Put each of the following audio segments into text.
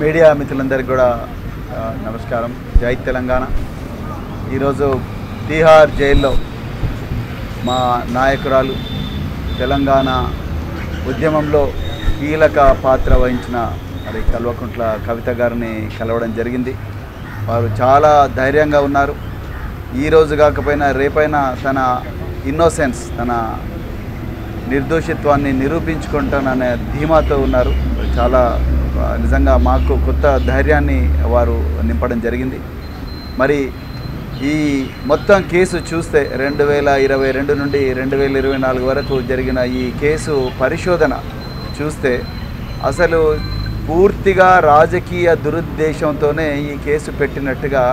Media మిత్రులందరికీ కూడా నమస్కారం. జై తెలంగాణ. ఈరోజు తీహార్ జైల్లో మా నాయకురాలు తెలంగాణ ఉద్యమంలో కీలక పాత్ర వహించిన మరి కల్వకుంట్ల కవిత గారిని కలవడం జరిగింది. వారు చాలా ధైర్యంగా ఉన్నారు. ఈరోజు కాకపోయినా రేపైనా తన ఇన్నోసెన్స్, తన నిర్దోషిత్వాన్ని నిరూపించుకుంటాననే ధీమాతో ఉన్నారు. చాలా నిజంగా మాకు కొత్త ధైర్యాన్ని వారు నింపడం జరిగింది. మరి ఈ మొత్తం కేసు చూస్తే 2022 నుండి 2024 వరకు జరిగిన ఈ కేసు పరిశోధన చూస్తే అసలు పూర్తిగా రాజకీయ దురుద్దేశంతోనే ఈ కేసు పెట్టినట్టుగా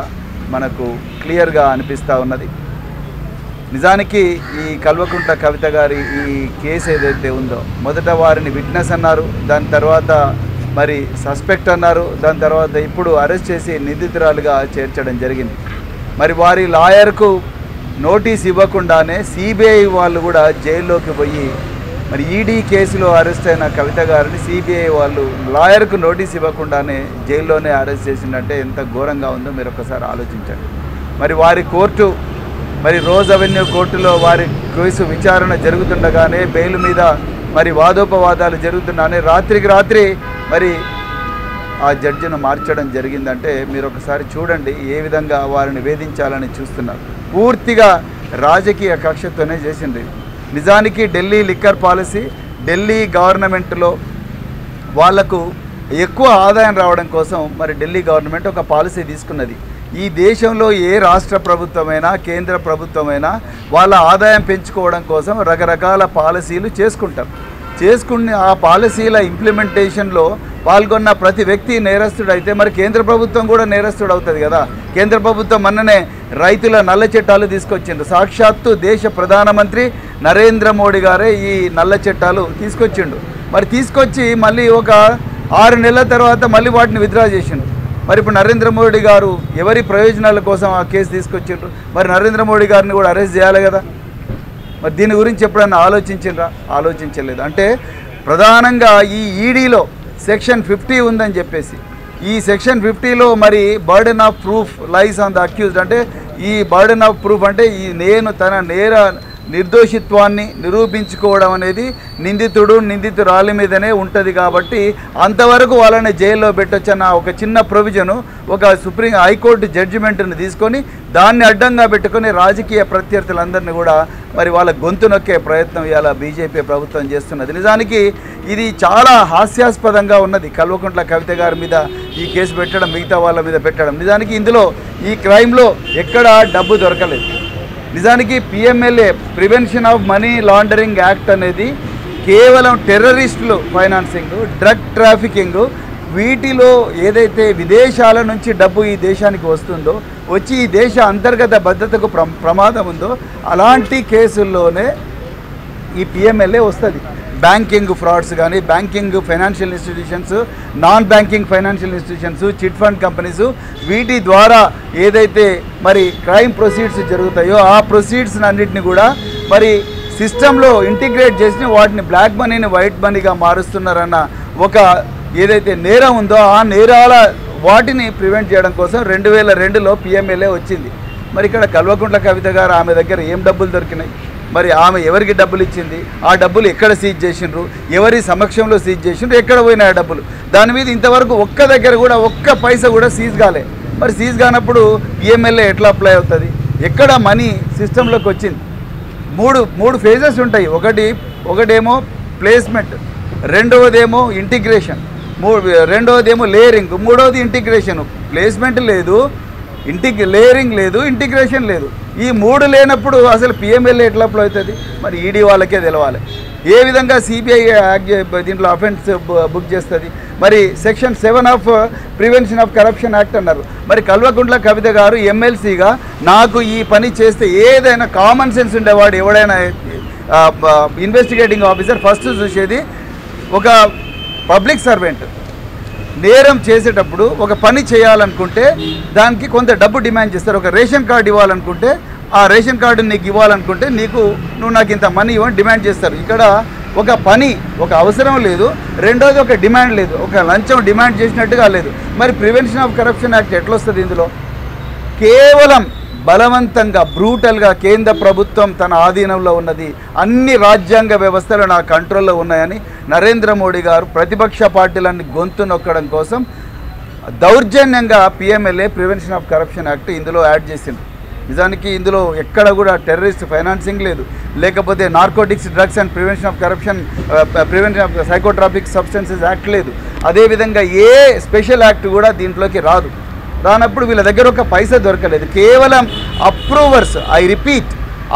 మనకు క్లియర్గా అనిపిస్తూ ఉన్నది. నిజానికి ఈ కల్వకుంట్ల కవిత గారి ఈ కేసు ఏదైతే ఉందో, మొదట వారిని విట్నెస్ అన్నారు, దాని తర్వాత మరి సస్పెక్ట్ అన్నారు, దాని తర్వాత ఇప్పుడు అరెస్ట్ చేసి నిందితురాలుగా చేర్చడం జరిగింది. మరి వారి లాయర్కు నోటీస్ ఇవ్వకుండానే సిబిఐ వాళ్ళు కూడా జైల్లోకి పోయి మరి ఈడీ కేసులో అరెస్ట్ అయిన కవిత గారిని సిబిఐ వాళ్ళు లాయర్కు నోటీస్ ఇవ్వకుండానే జైల్లోనే అరెస్ట్ చేసిందంటే ఎంత ఘోరంగా ఉందో మీరు ఒకసారి ఆలోచించండి. మరి వారి కోర్టు, మరి రోజ్ అవెన్యూ కోర్టులో వారి కేసు విచారణ జరుగుతుండగానే బెయిల్ మీద మరి వాదోపవాదాలు జరుగుతుండగానే రాత్రికి రాత్రి మరి ఆ జడ్జిను మార్చడం జరిగిందంటే మీరు ఒకసారి చూడండి ఏ విధంగా వారిని వేధించాలని చూస్తున్నారు. పూర్తిగా రాజకీయ కక్షతోనే చేసింది. నిజానికి ఢిల్లీ లిక్కర్ పాలసీ, ఢిల్లీ గవర్నమెంట్లో వాళ్లకు ఎక్కువ ఆదాయం రావడం కోసం మరి ఢిల్లీ గవర్నమెంట్ ఒక పాలసీ తీసుకున్నది. ఈ దేశంలో ఏ రాష్ట్ర ప్రభుత్వమైనా కేంద్ర ప్రభుత్వమైనా వాళ్ళ ఆదాయం పెంచుకోవడం కోసం రకరకాల పాలసీలు చేసుకుని ఆ పాలసీల ఇంప్లిమెంటేషన్లో పాల్గొన్న ప్రతి వ్యక్తి నేరస్తుడైతే మరి కేంద్ర ప్రభుత్వం కూడా నేరస్తుడు అవుతుంది కదా. కేంద్ర ప్రభుత్వం మొన్ననే రైతుల నల్ల చట్టాలు తీసుకొచ్చిండు. సాక్షాత్తు దేశ ప్రధానమంత్రి నరేంద్ర మోడీ గారే ఈ నల్ల చట్టాలు తీసుకొచ్చిండు. మరి తీసుకొచ్చి మళ్ళీ ఒక 6 నెలల తర్వాత మళ్ళీ వాటిని విత్డ్రా చేసిండు. మరి ఇప్పుడు నరేంద్ర మోడీ గారు ఎవరి ప్రయోజనాల కోసం ఆ కేసు తీసుకొచ్చిండ్రు? మరి నరేంద్ర మోడీ గారిని కూడా అరెస్ట్ చేయాలి కదా. మరి దీని గురించి ఎప్పుడన్నా ఆలోచించిండ్రా? ఆలోచించలేదు. అంటే ప్రధానంగా ఈ ఈడీలో సెక్షన్ 50 ఉందని చెప్పేసి, ఈ సెక్షన్ 50లో మరి burden of proof lies on the accused. అంటే ఈ బర్డెన్ ఆఫ్ ప్రూఫ్ అంటే ఈ తన నిర్దోషిత్వాన్ని నిరూపించుకోవడం అనేది నిందితురాలి మీదనే ఉంటుంది. కాబట్టి అంతవరకు వాళ్ళని జైల్లో పెట్టొచ్చన్న ఒక చిన్న ప్రొవిజను ఒక సుప్రీం హైకోర్టు జడ్జిమెంట్ని తీసుకొని దాన్ని అడ్డంగా పెట్టుకొని రాజకీయ ప్రత్యర్థులందరినీ కూడా మరి వాళ్ళ గొంతు నొక్కే ప్రయత్నం ఇవాళ బీజేపీ ప్రభుత్వం చేస్తున్నది. నిజానికి ఇది చాలా హాస్యాస్పదంగా ఉన్నది. కల్వకుంట్ల కవిత గారి మీద ఈ కేసు పెట్టడం, మిగతా వాళ్ళ మీద పెట్టడం. నిజానికి ఇందులో ఈ క్రైమ్లో ఎక్కడా డబ్బు దొరకలేదు. నిజానికి PMLA, prevention of money laundering act అనేది కేవలం టెర్రరిస్టులు ఫైనాన్సింగ్, డ్రగ్ ట్రాఫికింగ్, వీటిలో ఏదైతే విదేశాల నుంచి డబ్బు ఈ దేశానికి వస్తుందో, వచ్చి ఈ దేశ అంతర్గత భద్రతకు ప్రమాదం ఉందో అలాంటి కేసుల్లోనే ఈ పిఎంఎల్ఏ వస్తుంది. బ్యాంకింగ్ ఫ్రాడ్స్ కానీ, banking financial institutions, non banking financial institutions, chit fund companies, వీటి ద్వారా ఏదైతే మరి క్రైమ్ ప్రొసీడ్స్ జరుగుతాయో ఆ ప్రొసీడ్స్ అన్నింటినీ కూడా మరి సిస్టంలో ఇంటిగ్రేట్ చేసి వాటిని బ్లాక్ మనీని వైట్ మనీగా మారుస్తున్నారన్న ఒక ఏదైతే నేరం ఉందో ఆ నేరాల వాటిని ప్రివెంట్ చేయడం కోసం 2002లో పిఎంఎల్ఏ వచ్చింది. మరి ఇక్కడ కల్వకుంట్ల కవిత గారు ఆమె దగ్గర ఏం డబ్బులు దొరికినాయి? మరి ఆమె ఎవరికి డబ్బులు ఇచ్చింది? ఆ డబ్బులు ఎక్కడ సీజ్ చేసిండ్రు? ఎవరి సమక్షంలో సీజ్ చేసిండ్రు? ఎక్కడ పోయినాయి ఆ డబ్బులు? దాని మీద ఇంతవరకు ఒక్క దగ్గర కూడా ఒక్క పైసా కూడా సీజ్ కాలే. మరి సీజ్ కానప్పుడు పిఎంఎల్ఏ ఎట్లా అప్లై అవుతుంది? ఎక్కడ మనీ సిస్టంలోకి వచ్చింది? మూడు ఫేజెస్ ఉంటాయి. ఒకటేమో ప్లేస్మెంట్, రెండవదేమో ఇంటిగ్రేషన్, రెండవదేమో లేయరింగ్, మూడవది ఇంటిగ్రేషన్. ప్లేస్మెంట్ లేదు, లేయరింగ్ లేదు, ఇంటిగ్రేషన్ లేదు. ఈ 3 లేనప్పుడు అసలు పిఎంఎల్ఏ ఎట్లా అప్లై అవుతుంది? మరి ఈడీ వాళ్ళకే తెలవాలి. ఏ విధంగా సిబిఐ దీంట్లో అఫెన్స్ బుక్ చేస్తుంది? మరి section 7 of prevention of corruption act అన్నారు. మరి కల్వకుంట్ల కవిత గారు ఎమ్మెల్సీగా నాకు ఈ పని చేస్తే ఏదైనా కామన్ సెన్స్ ఉండేవాడు ఎవడైనా ఇన్వెస్టిగేటింగ్ ఆఫీసర్ ఫస్ట్ చూసేది ఒక పబ్లిక్ సర్వెంట్ నేరం చేసేటప్పుడు ఒక పని చేయాలనుకుంటే దానికి కొంత డబ్బు డిమాండ్ చేస్తారు. ఒక రేషన్ కార్డు ఇవ్వాలనుకుంటే ఆ రేషన్ కార్డు నీకు ఇవ్వాలనుకుంటే నువ్వు నాకు ఇంత మనీ ఇవ్వని డిమాండ్ చేస్తారు. ఇక్కడ ఒక పని ఒక అవసరం లేదు, రెండోది ఒక డిమాండ్ లేదు, ఒక లంచం డిమాండ్ చేసినట్టుగా లేదు. మరి ప్రివెన్షన్ ఆఫ్ కరప్షన్ యాక్ట్ ఎట్లా వస్తుంది ఇందులో? కేవలం బలవంతంగా బ్రూటల్గా కేంద్ర ప్రభుత్వం తన ఆధీనంలో ఉన్నది, అన్ని రాజ్యాంగ వ్యవస్థలు నా కంట్రోల్లో ఉన్నాయని నరేంద్ర మోడీ గారు ప్రతిపక్ష పార్టీలన్నీ గొంతు నొక్కడం కోసం దౌర్జన్యంగా PMLA prevention of corruption act ఇందులో యాడ్ చేసింది. నిజానికి ఇందులో ఎక్కడ కూడా టెర్రరిస్ట్ ఫైనాన్సింగ్ లేదు, లేకపోతే narcotics drugs and prevention of corruption prevention of psychotropic substances act లేదు. అదేవిధంగా ఏ స్పెషల్ యాక్ట్ కూడా దీంట్లోకి రానప్పుడు వీళ్ళ దగ్గర ఒక పైసా దొరకలేదు. కేవలం అప్రూవర్స్, ఐ రిపీట్,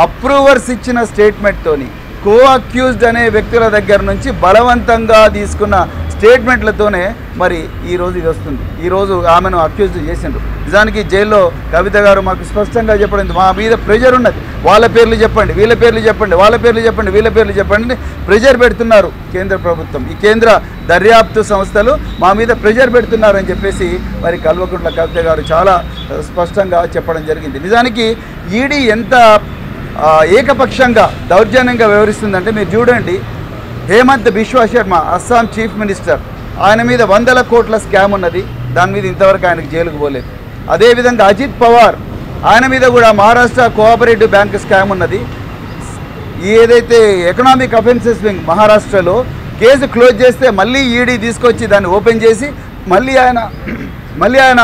అప్రూవర్స్ ఇచ్చిన స్టేట్మెంట్తోని కో అక్యూజ్డ్ అనే వ్యక్తుల దగ్గర నుంచి బలవంతంగా తీసుకున్న స్టేట్మెంట్లతోనే మరి ఈరోజు ఇది వస్తుంది. ఈరోజు ఆమెను అక్యూజ్ చేసిండ్రు. నిజానికి జైల్లో కవిత గారు మాకు స్పష్టంగా చెప్పడం, మా మీద ప్రెజర్ ఉన్నది, వాళ్ళ పేర్లు చెప్పండి, వీళ్ళ పేర్లు చెప్పండి, వాళ్ళ పేర్లు చెప్పండి, వీళ్ళ పేర్లు చెప్పండి, ప్రెజర్ పెడుతున్నారు కేంద్ర ప్రభుత్వం, ఈ కేంద్ర దర్యాప్తు సంస్థలు మా మీద ప్రెజర్ పెడుతున్నారు అని చెప్పేసి మరి కల్వకుంట్ల కవిత గారు చాలా స్పష్టంగా చెప్పడం జరిగింది. నిజానికి ఈడీ ఎంత ఏకపక్షంగా దౌర్జన్యంగా వ్యవహరిస్తుందంటే మీరు చూడండి. హేమంత్ బిశ్వా శర్మ అస్సాం చీఫ్ మినిస్టర్, ఆయన మీద 100 కోట్ల స్కామ్ ఉన్నది, దాని మీద ఇంతవరకు ఆయనకు జైలుకు పోలేదు. అదేవిధంగా అజిత్ పవార్, ఆయన మీద కూడా మహారాష్ట్ర కోఆపరేటివ్ బ్యాంక్ స్కామ్ ఉన్నది. ఏదైతే ఎకనామిక్ అఫెన్సెస్ వింగ్ మహారాష్ట్రలో కేసు క్లోజ్ చేస్తే మళ్ళీ ఈడీ తీసుకొచ్చి దాన్ని ఓపెన్ చేసి మళ్ళీ ఆయన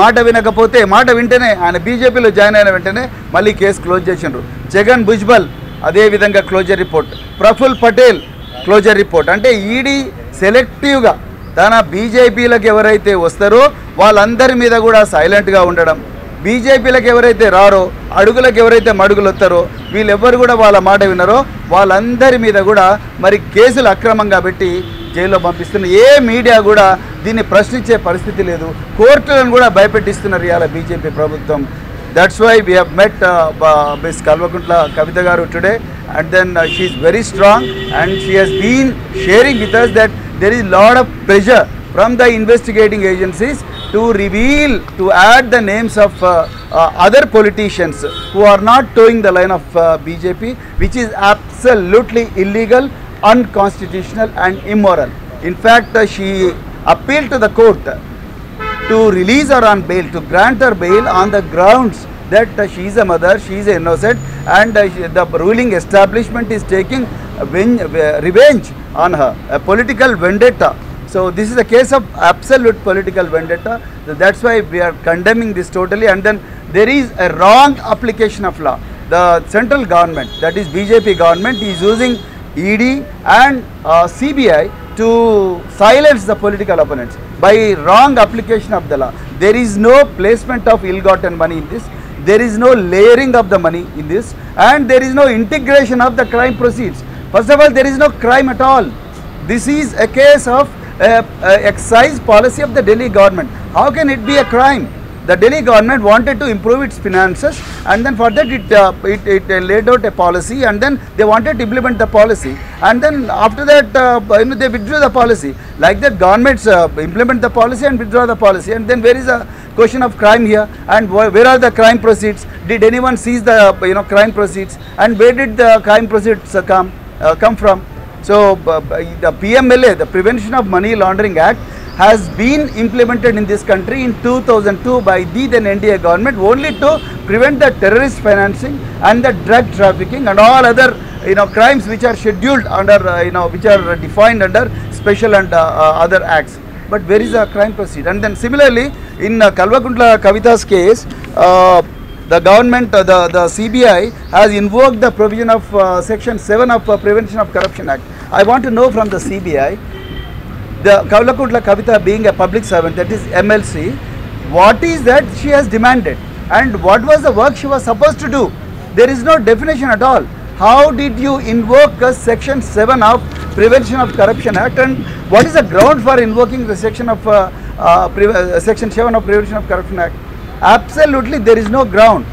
మాట వినకపోతే, మాట వింటేనే ఆయన బీజేపీలో జాయిన్ అయిన వెంటనే మళ్ళీ కేసు క్లోజ్ చేసిండ్రు. జగన్ భుజ్బల్ అదేవిధంగా closure report, Praful Patel closure report. అంటే ఈడీ సెలెక్టివ్గా తన బీజేపీలకు ఎవరైతే వస్తారో వాళ్ళందరి మీద కూడా సైలెంట్గా ఉండడం, బీజేపీలకు ఎవరైతే రారో, అడుగులకు ఎవరైతే మడుగులు వస్తారో, వీళ్ళెవ్వరు కూడా వాళ్ళ మాట వినరో వాళ్ళందరి మీద కూడా మరి కేసులు అక్రమంగా పెట్టి జైల్లో పంపిస్తున్న. ఏ మీడియా కూడా దీన్ని ప్రశ్నించే పరిస్థితి లేదు. కోర్టులను కూడా భయపెట్టిస్తున్నారు ఇవాళ బీజేపీ ప్రభుత్వం. That's why we have met Ms. Kalvakuntla Kavita Garu today, and then she is very strong and she has been sharing with us that there is a lot of pressure from the investigating agencies to reveal, to add the names of other politicians who are not towing the line of BJP, which is absolutely illegal, unconstitutional and immoral. In fact, she appealed to the court to release her on bail, to grant her bail on the grounds that she is a mother, she is innocent, and the ruling establishment is taking revenge on her, a political vendetta. So this is a case of absolute political vendetta. So that's why we are condemning this totally. And then there is a wrong application of law. The central government, that is BJP government, is using ED and CBI to silence the political opponents by wrong application of the law. There is no placement of ill-gotten money in this. There is no layering of the money in this, and there is no integration of the crime proceeds. First of all, there is no crime at all. This is a case of excise policy of the Delhi government. How can it be a crime? The Delhi government wanted to improve its finances, and then for that it laid out a policy, and then they wanted to implement the policy, and then after that they withdrew the policy. Like that, governments implement the policy and withdraw the policy, and then where is a question of crime here? And where are the crime proceeds? Did anyone seize the crime proceeds? And where did the crime proceeds come from? So the PMLA, the Prevention of Money Laundering Act, has been implemented in this country in 2002 by the then NDA government, only to prevent the terrorist financing and the drug trafficking and all other crimes which are scheduled under which are defined under special and other acts. But where is the crime proceed? And then similarly in Kalvakuntla Kavita's case, the government, the CBI has invoked the provision of section 7 of Prevention of Corruption Act. I want to know from the CBI, the Kalvakuntla Kavita being a public servant, that is MLC, what is that she has demanded and what was the work she was supposed to do? There is no definition at all. How did you invoke section 7 of Prevention of Corruption Act, and what is the ground for invoking the section 7 of Prevention of Corruption Act? Absolutely there is no ground.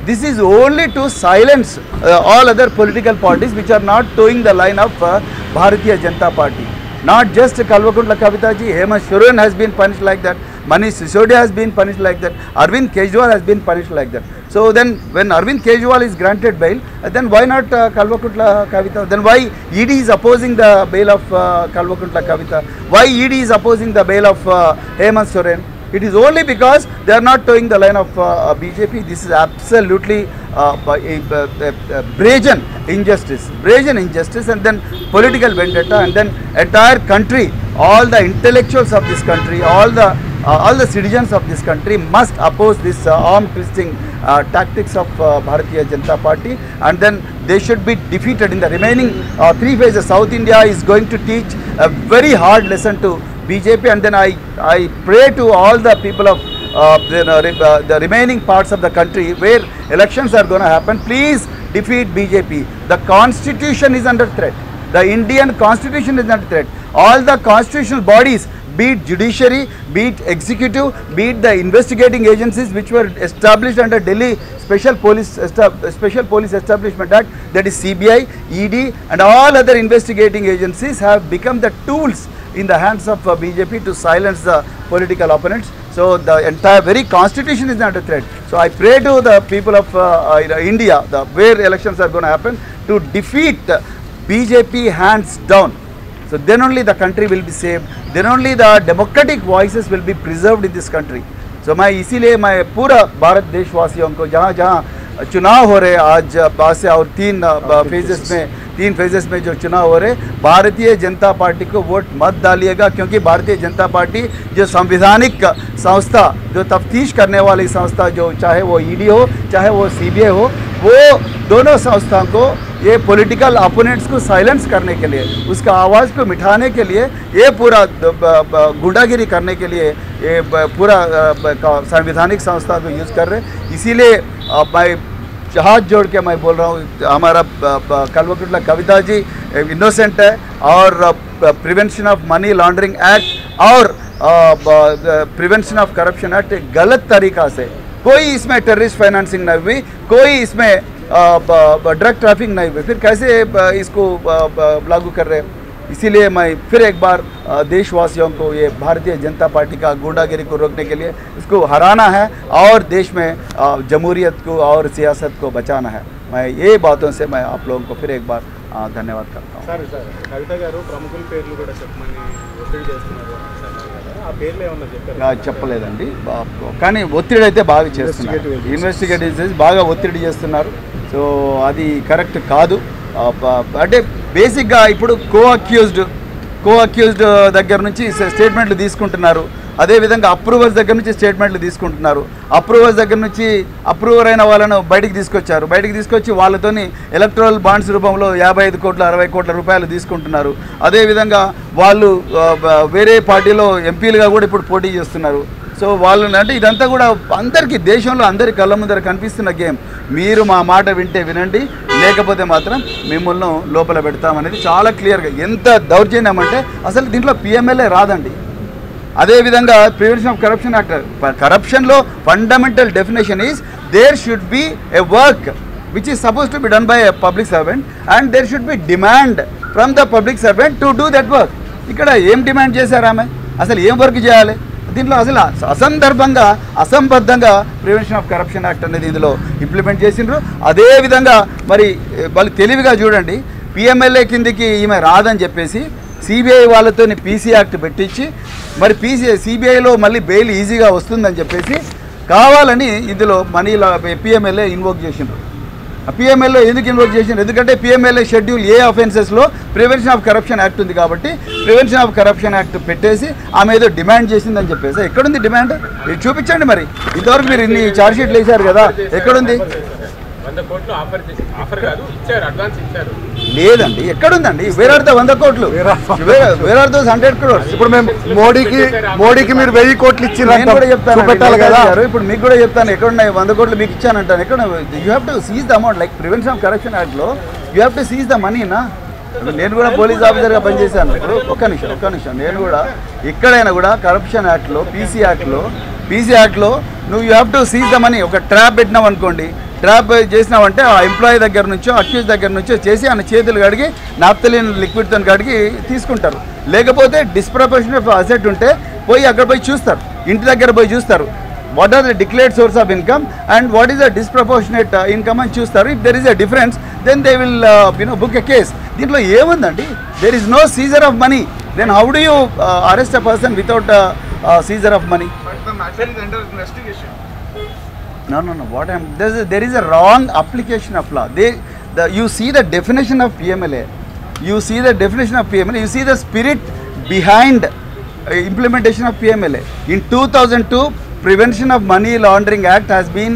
This is only to silence all other political parties which are not towing the line of Bharatiya Janata Party. Not just Kalvakuntla Kavita ji, Hemant Soren has been punished like that, Manish Sisodia has been punished like that, Arvind Kejriwal has been punished like that. So then when Arvind Kejriwal is granted bail, then why not Kalvakuntla Kavita? Then why ED is opposing the bail of Kalvakuntla Kavita? Why ED is opposing the bail of Hemant Soren? It is only because they are not towing the line of BJP. This is absolutely brazen injustice, and then political vendetta, and then entire country, all the intellectuals of this country, all the citizens of this country must oppose this arm twisting tactics of Bharatiya Janata Party, and then they should be defeated in the remaining 3 phases. South India is going to teach a very hard lesson to BJP, and then I pray to all the people of the remaining parts of the country where elections are going to happen, please defeat BJP. The constitution is under threat. The Indian constitution is under threat. All the constitutional bodies, be it judiciary, be it executive, be it the investigating agencies which were established under Delhi Special Police Establishment Act, that is CBI, ED and all other investigating agencies, have become the tools in the hands of BJP to silence the political opponents. So the entire very constitution is under threat. So I pray to the people of India, where elections are going to happen, to defeat BJP hands down. So then only the country will be saved, then only the democratic voices will be preserved in this country. So मैं इसीलिए मैं पूरा भारत देशवासियों को जहाँ जहाँ चुनाव हो रहे आज से और 3 फेजेस में जो चुनाव हो रहे, भारतीय जनता पार्टी को वोट मत डालिएगा, क्योंकि भारतीय जनता पार्टी जो संविधानिक संस्था, जो तफ्तीश करने वाली संस्था, जो चाहे वो ईडी हो चाहे वो सीबीआई हो, वो दोनों संस्थाओं को ये पॉलिटिकल अपोनेंट्स को साइलेंस करने के लिए, उसका आवाज़ को मिटाने के लिए, ये पूरा गुंडागिरी करने के लिए ये पूरा संवैधानिक संस्था को यूज़ कर रहे। इसीलिए मैं हाथ जोड़ के मैं बोल रहा हूँ, हमारा कल्वकुंतला कविता जी इनोसेंट है, और prevention of money laundering act और प्रिवेंशन ऑफ करप्शन एक्ट गलत तरीक़ा से, कोई इसमें टेररिस्ट फाइनेंसिंग नहीं हुई, कोई इसमें ड्रग ट्रैफिकिंग नहीं हुई, फिर कैसे इसको लागू कर रहे हैं। इसीलिए मैं फिर एक बार देशवासियों को, ये भारतीय जनता पार्टी का गुंडागिरी को रोकने के लिए इसको हराना है और देश में जमहूरियत को और सियासत को बचाना है। मैं ये बातों से मैं आप लोगों को फिर एक बार धन्यवाद करता हूँ। सर कविता गारू प्रमुखुల పేర్లు కూడా చెప్పమని ఒత్తిడి చేస్తున్నారు, ఆ పేర్లు ఏమన్నా చెప్పారు? చెప్పలేదండి, కానీ ఒత్తిడి అయితే బాగా చేస్తున్నారు, ఇన్వెస్టిగేటివ్స్ బాగా ఒత్తిడి చేస్తున్నారు. సో అది కరెక్ట్ కాదు. అంటే బేసిక్గా ఇప్పుడు కో అక్యూజ్డ్ దగ్గర నుంచి స్టేట్మెంట్లు తీసుకుంటున్నారు, అదేవిధంగా అప్రూవర్స్ దగ్గర నుంచి స్టేట్మెంట్లు తీసుకుంటున్నారు. అప్రూవర్స్ దగ్గర నుంచి అప్రూవర్ అయిన వాళ్ళను బయటికి తీసుకొచ్చి వాళ్ళతోని ఎలక్ట్రల్ బాండ్స్ రూపంలో 55 కోట్ల 60 కోట్ల రూపాయలు తీసుకుంటున్నారు. అదేవిధంగా వాళ్ళు వేరే పార్టీలో ఎంపీలుగా కూడా ఇప్పుడు పోటీ చేస్తున్నారు. సో వాళ్ళని అంటే ఇదంతా కూడా అందరికీ, దేశంలో అందరి కళ్ళ ముందర కనిపిస్తున్న గేమ్. మీరు మా మాట వింటే వినండి, లేకపోతే మాత్రం మిమ్మల్ని లోపల పెడతామనేది చాలా క్లియర్గా. ఎంత దౌర్జన్యం అంటే అసలు దీంట్లో పిఎంఎల్ఏ రాదండి. అదేవిధంగా ప్రివెన్షన్ ఆఫ్ కరప్షన్ యాక్ట్, కరప్షన్లో fundamental definition is there should be a work which is suppose to be done by a public servant and there should be demand from the public servant to do that work. ఇక్కడ ఏం demand చేశారు ఆమె? అసలు ఏం work చేయాలి? దీంట్లో అసలు అసందర్భంగా అసంబద్ధంగా prevention of corruption act అనేది ఇందులో ఇంప్లిమెంట్ చేసిండ్రు. అదేవిధంగా మరి వాళ్ళు తెలివిగా చూడండి, పిఎంఎల్ఏ కిందికి ఈమె రాదని చెప్పేసి సిబిఐ వాళ్ళతో పీసీ యాక్ట్ పెట్టించి, మరి సిబిఐలో మళ్ళీ బెయిల్ ఈజీగా వస్తుందని చెప్పేసి కావాలని ఇందులో మనీలో పిఎంఎల్ఏ ఇన్వోక్ చేసిండ్రు. పిఎంఎల్ఏ ఎందుకు ఇన్వోక్ చేసిండ్రు? ఎందుకంటే పిఎంఎల్ఏ షెడ్యూల్ ఏ అఫెన్సెస్లో ప్రివెన్షన్ ఆఫ్ కరప్షన్ యాక్ట్ ఉంది కాబట్టి ప్రివెన్షన్ ఆఫ్ కరప్షన్ యాక్ట్ పెట్టేసి ఆమె ఏదో డిమాండ్ చేసిందని చెప్పేసి, ఎక్కడుంది డిమాండ్? ఇది చూపించండి. మరి ఇంతవరకు మీరు ఇన్ని ఛార్జ్ షీట్లు వేశారు కదా, ఎక్కడుంది? 100 కోట్లు ఆఫర్ కాదు, ఇచ్చారు, అడ్వాన్స్ ఇచ్చారు. లేదండి, ఎక్కడుందండి? వేర్ ఆర్ ద 100 కోట్లు? Where are those 100 crores? ఇప్పుడు మేము మోడీకి మీరు 1000 కోట్లు ఇచ్చి కూడా చెప్తాను పెట్టాలి కదా. ఇప్పుడు మీకు కూడా చెప్తాను, ఎక్కడున్నాయి 100 కోట్లు మీకు ఇచ్చానంటాను. ఎక్కడ? You have to seize the amount. Like prevention of corruption యాక్ట్లో you have to seize the మనీనా. నేను కూడా పోలీస్ ఆఫీసర్గా పనిచేశాను. ఇప్పుడు ఒక్క నిమిషం నేను కూడా ఎక్కడైనా కూడా కరప్షన్ యాక్ట్లో పీసీ యాక్ట్లో నువ్వు you have to seize the money. ఒక ట్రాప్ పెట్టినావు అనుకోండి, ట్రాప్ చేసినామంటే ఆ ఎంప్లాయీ దగ్గర నుంచో అక్యూజ్ దగ్గర నుంచో చేసి ఆయన చేతులు కడిగి నాప్తలిన్ లిక్విడ్తో కడిగి తీసుకుంటారు. లేకపోతే డిస్ప్రపోర్షనేట్ అసెట్ ఉంటే పోయి అక్కడ పోయి చూస్తారు, ఇంటి దగ్గర పోయి చూస్తారు. what are the declared source of income and what is the disproportionate income అని చూస్తారు. If there is a difference, then they will book a case. దీంట్లో ఏముందండి? There is no seizure of money. Then how do you arrest a person without seizure of money? But the matter is under investigation. No. There is a wrong application of law. You see the definition of PMLA. You see the definition of PMLA. You see the spirit behind implementation of PMLA. In 2002, Prevention of Money Laundering Act has been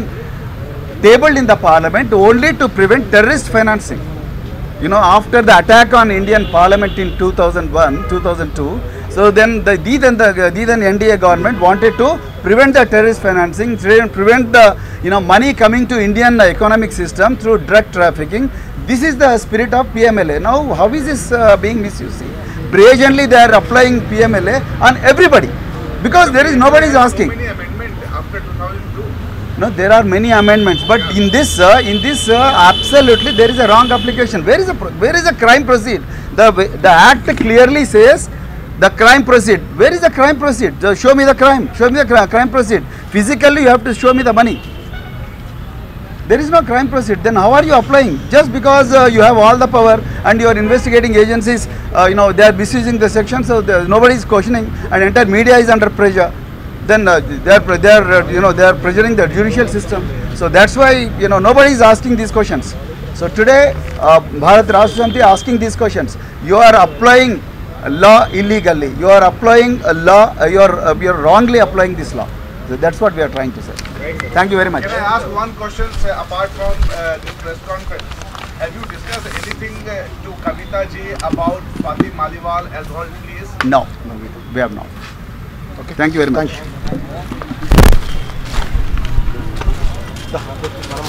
tabled in the Parliament only to prevent terrorist financing. After the attack on Indian Parliament in 2002, so then the then NDA government wanted to prevent the terrorist financing, prevent the money coming to Indian economic system through drug trafficking. This is the spirit of PMLA. Now, how is this being misused? Brazenly, they are applying PMLA on everybody because there is nobody is asking. Many amendment after 2002. No, there are many amendments, but in this absolutely there is a wrong application. Where is the crime proceed? The act clearly says the crime proceed. Where is the crime proceed? Show me the crime. Show me the crime proceed. Physically, you have to show me the money. There is no crime proceed. Then how are you applying? Just because you have all the power and your investigating agencies, they are misusing the section, so nobody is questioning, and entire media is under pressure. Then they are pressuring the judicial system. So that's why nobody is asking these questions. So today, Bharat Rashtra Samiti asking these questions. You are applying law illegally. You are applying a law. You are wrongly applying this law. So that's what we are trying to say. Thank you very much. Can I ask one question, sir, apart from this press conference? Have you discussed anything to Kavita ji about Fatih Maliwal as well, please? No, we have not. Okay. Thank you very much.